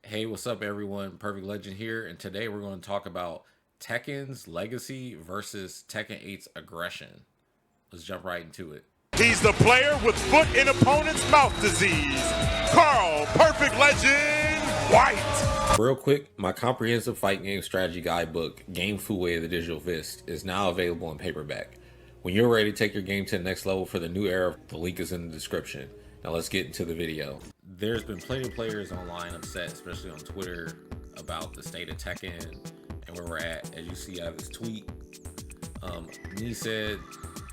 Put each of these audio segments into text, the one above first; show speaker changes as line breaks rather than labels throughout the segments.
Hey, what's up, everyone? Perfect Legend here, and today we're going to talk about Tekken's legacy versus Tekken 8's aggression. Let's jump right into it.
He's the player with foot in opponent's mouth disease, Carl Perfect Legend White.
Real quick, my comprehensive fight game strategy guidebook, Game Fu Way of the Digital Fist, is now available in paperback. When you're ready to take your game to the next level for the new era, the link is in the description. Now let's get into the video. There's been plenty of players online upset, especially on Twitter, about the state of Tekken and where we're at. As you see, I have this tweet. Me said,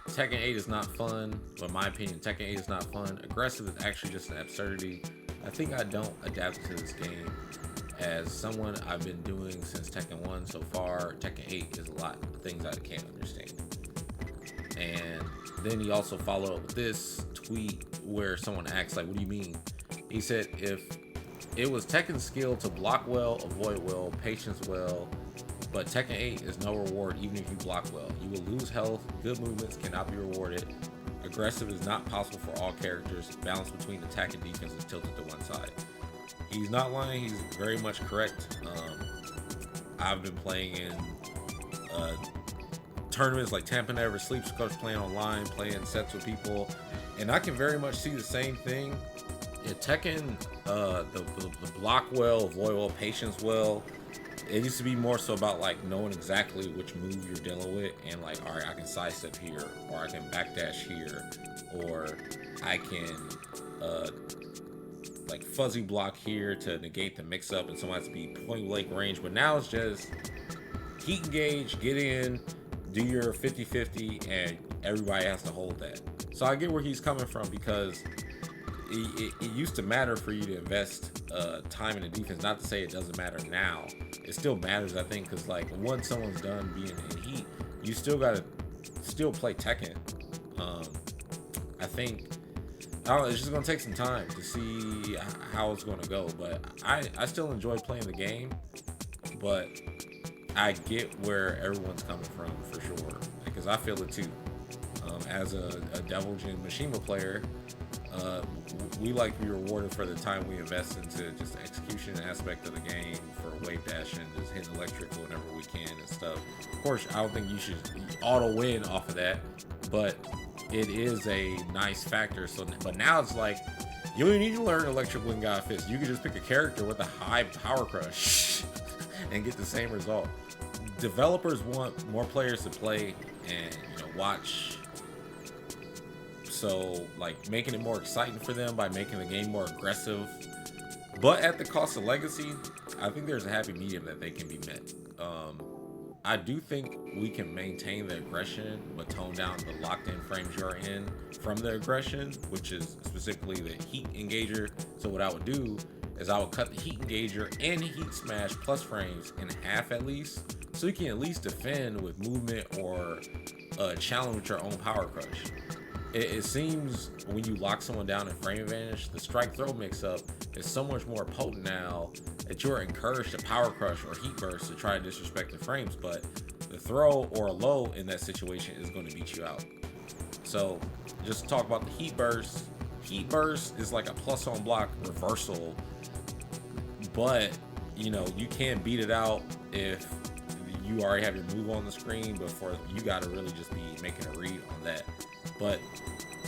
Tekken 8 is not fun, but in my opinion, Tekken 8 is not fun. Aggressive is actually just an absurdity. I think I don't adapt to this game. As someone I've been doing since Tekken 1 so far, Tekken 8 is a lot of things I can't understand. And then he also followed up with this tweet where someone asked, like, what do you mean? He said, if it was Tekken's skill to block well, avoid well, patience well, but Tekken 8 is no reward even if you block well. You will lose health, good movements cannot be rewarded, aggressive is not possible for all characters, balance between attack and defense is tilted to one side. He's not lying, he's very much correct. I've been playing in tournaments like Tampa Never Sleeps, coach playing online, playing sets with people, and I can very much see the same thing. In Tekken, the block well, avoid well, patience well, it used to be more so about like knowing exactly which move you're dealing with and like, all right, I can sidestep here, or I can backdash here, or I can like fuzzy block here to negate the mix up and someone has to be point blank range. But now it's just heat engage, get in, do your 50-50, and everybody has to hold that. So I get where he's coming from, because it used to matter for you to invest time in the defense. Not to say it doesn't matter now. It still matters, I think, because like once someone's done being in heat, you still gotta play Tekken. I think it's just gonna take some time to see how it's gonna go. But I still enjoy playing the game, but I get where everyone's coming from for sure, because I feel it too. As a Devil Jin Mishima player, we like to be rewarded for the time we invest into just the execution aspect of the game, for wave dashing, just hitting electric whenever we can and stuff. Of course, I don't think you should auto win off of that, but it is a nice factor. So, but now it's like you don't even need to learn electric wind god fist. You can just pick a character with a high power crush and get the same result. Developers want more players to play and watch. So like making it more exciting for them by making the game more aggressive, but at the cost of legacy, I think there's a happy medium that they can be met. I do think we can maintain the aggression, but tone down the locked in frames you're in from the aggression, which is specifically the heat engager. So what I would do is I would cut the heat engager and heat smash plus frames in half at least, so you can at least defend with movement or challenge with your own power crush. It seems when you lock someone down in frame advantage, the strike throw mix up is so much more potent now that you're encouraged to power crush or heat burst to try to disrespect the frames, but the throw or a low in that situation is going to beat you out. So just talk about the heat burst. Heat burst is like a plus on block reversal, but you can beat it out if you already have your move on the screen, before you got to really just be making a read on that. But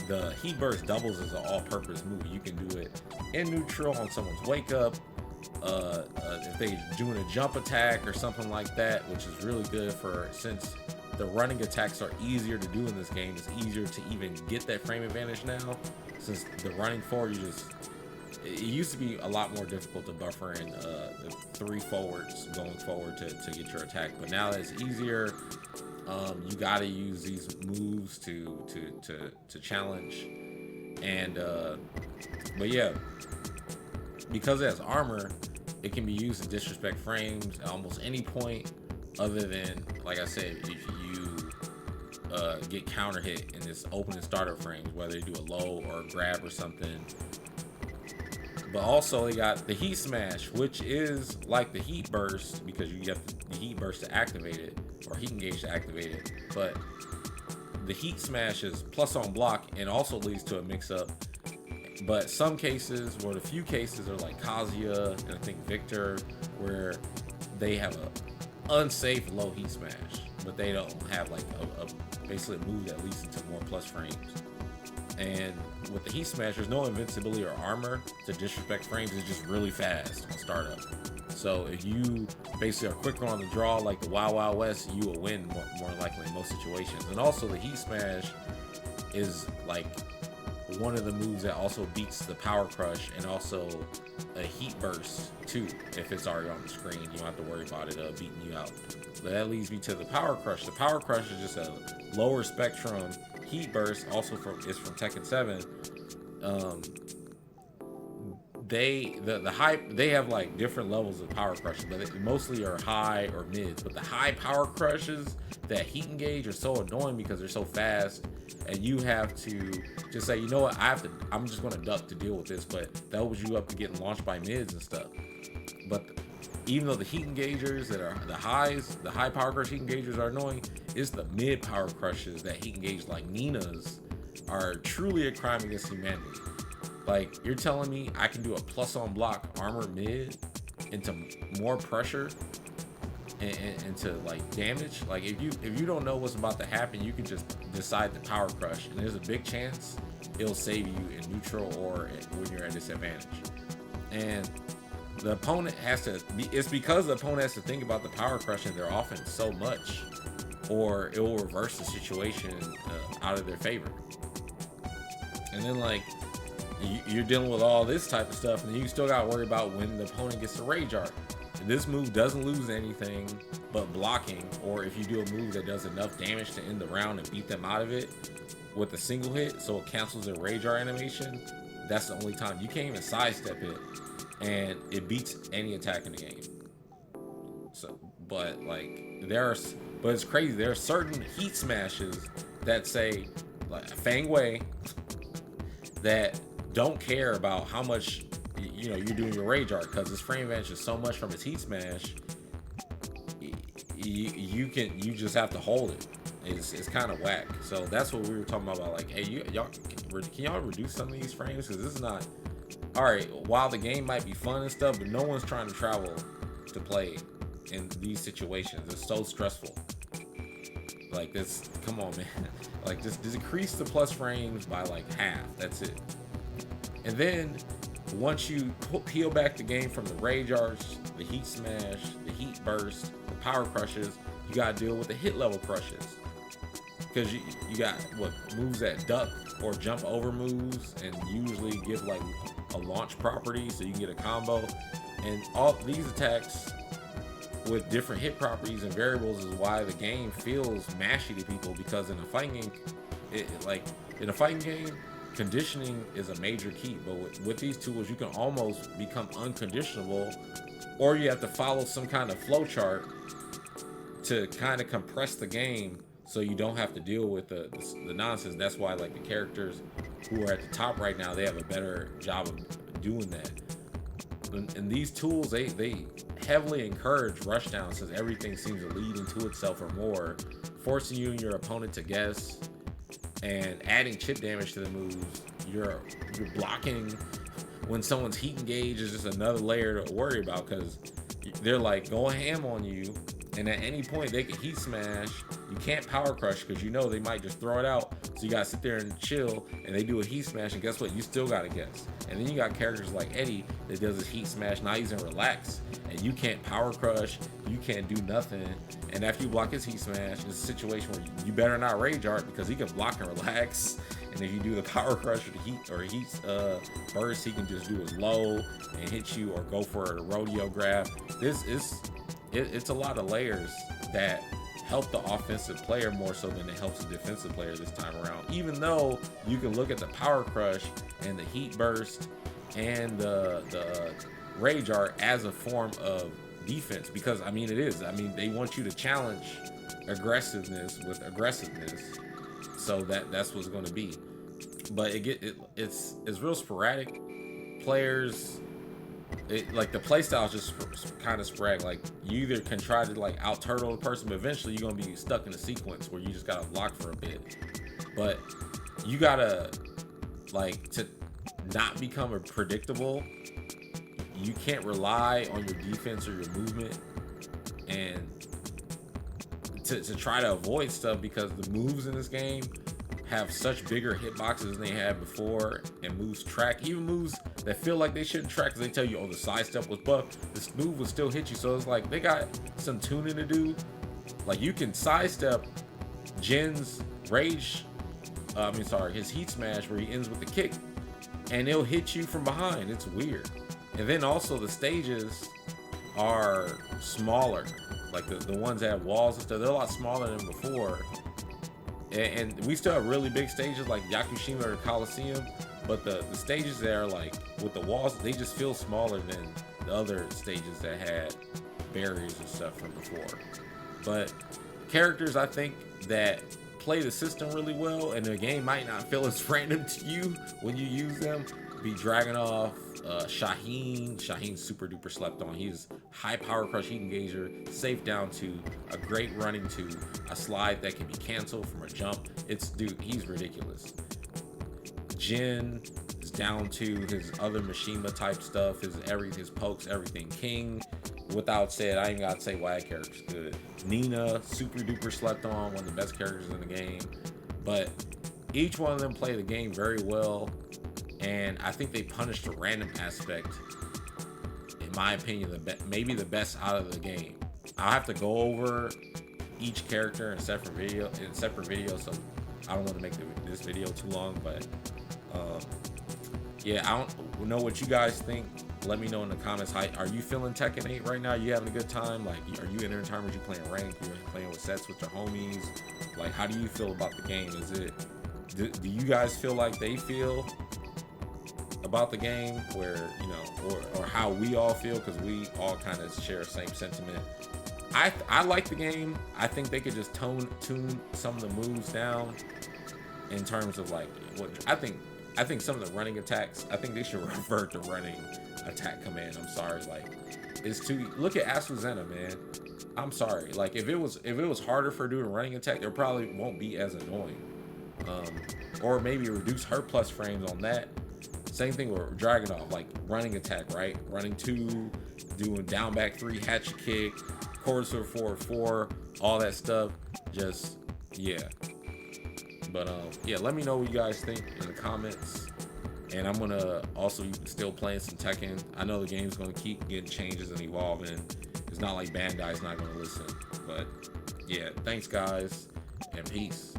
the heat burst doubles as an all-purpose move. You can do it in neutral on someone's wake up, if they're doing a jump attack or something like that, which is really good since the running attacks are easier to do in this game. It's easier to even get that frame advantage now, since the running forward, it used to be a lot more difficult to buffer in the 3 forwards going forward to get your attack, but now it's easier. You got to use these moves to challenge, and but yeah, because it has armor, it can be used to disrespect frames at almost any point, other than, like I said, if you get counter hit in this open and starter frames, whether you do a low or a grab or something. But also they got the heat smash, which is like the heat burst, because you have the heat burst to activate it, or heat engage to activate it. But the heat smash is plus on block and also leads to a mix up But some cases, or the few cases, are like Kazuya and I think Victor, where they have a unsafe low heat smash, but they don't have like a basically a move that leads into more plus frames. And with the heat smash, there's no invincibility or armor to disrespect frames. It's just really fast on startup. So if you basically are quicker on the draw, like the Wild Wild West, you will win more likely in most situations. And also the heat smash is like one of the moves that also beats the power crush, and also a heat burst too. If it's already on the screen, you don't have to worry about it beating you out. But that leads me to the power crush. The power crush is just a lower spectrum heat burst. Also is from Tekken 7. They have like different levels of power crushes, but they mostly are high or mids. But the high power crushes that heat engage are so annoying because they're so fast, and you have to just say, you know what, I'm just gonna duck to deal with this. But that opens you up to getting launched by mids and stuff. But even though the heat engagers that are the high power crush heat engagers are annoying, it's the mid power crushes that heat engage like Nina's are truly a crime against humanity. Like, you're telling me I can do a plus on block armor mid into more pressure and into like damage? Like, if you don't know what's about to happen, you can just decide to power crush, and there's a big chance it'll save you in neutral or when you're at disadvantage. And the opponent has to it's because the opponent has to think about the power crushing their offense so much, or it will reverse the situation out of their favor. And then like you're dealing with all this type of stuff, and then you still got to worry about when the opponent gets the rage art. And this move doesn't lose anything but blocking, or if you do a move that does enough damage to end the round and beat them out of it with a single hit, so it cancels their rage art animation. That's the only time. You can't even sidestep it, and it beats any attack in the game. So, but it's crazy. There are certain heat smashes that say, like Fang Wei, that don't care about how much you're doing your rage art, because his frame advantage is so much from his heat smash. You just have to hold it. It's kind of whack. So that's what we were talking about. Like, hey, y'all, can y'all reduce some of these frames? Because this is not all right. While the game might be fun and stuff, but no one's trying to travel to play in these situations. It's so stressful. Like, this, come on, man. Like, just decrease the plus frames by like half. That's it. And then once you peel back the game from the rage arts, the heat smash, the heat burst, the power crushes, you gotta deal with the hit level crushes, because you got what moves that duck or jump over moves, and usually give like a launch property so you can get a combo. And all these attacks with different hit properties and variables is why the game feels mashy to people, because in a fighting game, conditioning is a major key. But with these tools, you can almost become unconditionable, or you have to follow some kind of flow chart to kind of compress the game so you don't have to deal with the nonsense. That's why like the characters who are at the top right now, they have a better job of doing that. And these tools, they heavily encourage rushdowns, since everything seems to lead into itself or more, forcing you and your opponent to guess, and adding chip damage to the moves. You're blocking when someone's heat engage is just another layer to worry about, because they're like going ham on you, and at any point they can heat smash. You can't power crush because you know they might just throw it out, so you gotta sit there and chill, and they do a heat smash, and guess what, you still gotta guess. And then you got characters like Eddie that does his heat smash, now he's in relax, and you can't power crush, you can't do nothing. And after you block his heat smash, it's a situation where you better not rage art, because he can block and relax. And if you do the power crush or heat burst, he can just do his low and hit you, or go for the rodeo grab. It's a lot of layers that help the offensive player more so than it helps the defensive player this time around. Even though you can look at the power crush and the heat burst and the rage art as a form of defense, because I mean it is. I mean, they want you to challenge aggressiveness with aggressiveness, so that's what's going to be. But it's real sporadic. Players, like the playstyle is just kind of sporadic. Like, you either can try to like out turtle the person, but eventually you're gonna be stuck in a sequence where you just gotta block for a bit. But you gotta like not become predictable. You can't rely on your defense or your movement and to try to avoid stuff, because the moves in this game have such bigger hitboxes than they had before, and moves track, even moves that feel like they shouldn't track because they tell you, oh, the sidestep was buffed, this move will still hit you. So it's like they got some tuning to do. Like you can sidestep Jin's rage, his heat smash where he ends with the kick, and it'll hit you from behind. It's weird. And then also the stages are smaller, like the ones that have walls and stuff. They're a lot smaller than before, and we still have really big stages like Yakushima or Coliseum, but the stages that are like with the walls, they just feel smaller than the other stages that had barriers and stuff from before. But characters, I think, that play the system really well, and the game might not feel as random to you when you use them, be Dragunov, Shaheen's super duper slept on. He's high power crush heat engager, safe down to a great running to a slide that can be canceled from a jump. Dude, he's ridiculous. Jin is down to his other Mishima type stuff, his pokes, everything. King, without said, I ain't gotta say why that character's good. Nina, super duper slept on, one of the best characters in the game. But each one of them play the game very well, and I think they punished the random aspect, in my opinion, maybe the best out of the game. I'll have to go over each character in separate video, so I don't want to make this video too long. But yeah, I don't know what you guys think. Let me know in the comments. Are you feeling Tekken 8 right now? You having a good time? Like, are you entering tournaments? You playing ranked? You playing with sets with your homies? Like, how do you feel about the game? Do you guys feel like they feel about the game, where, you know, or how we all feel, because we all kind of share the same sentiment? I like the game. I think they could just tune some of the moves down in terms of like what I think some of the running attacks, I think they should revert to running attack command. I'm sorry, like it's too. Look at Asuzena, man. I'm sorry. Like if it was harder for doing running attack, it probably won't be as annoying. Or maybe reduce her plus frames on that. Same thing with Dragunov, like running attack, right? Running 2, doing down back 3, hatchet kick, quarter forward 4, all that stuff. Just, yeah. But yeah, let me know what you guys think in the comments. And I'm gonna also still playing some Tekken. I know the game's gonna keep getting changes and evolving. It's not like Bandai's not gonna listen. But yeah, thanks guys, and peace.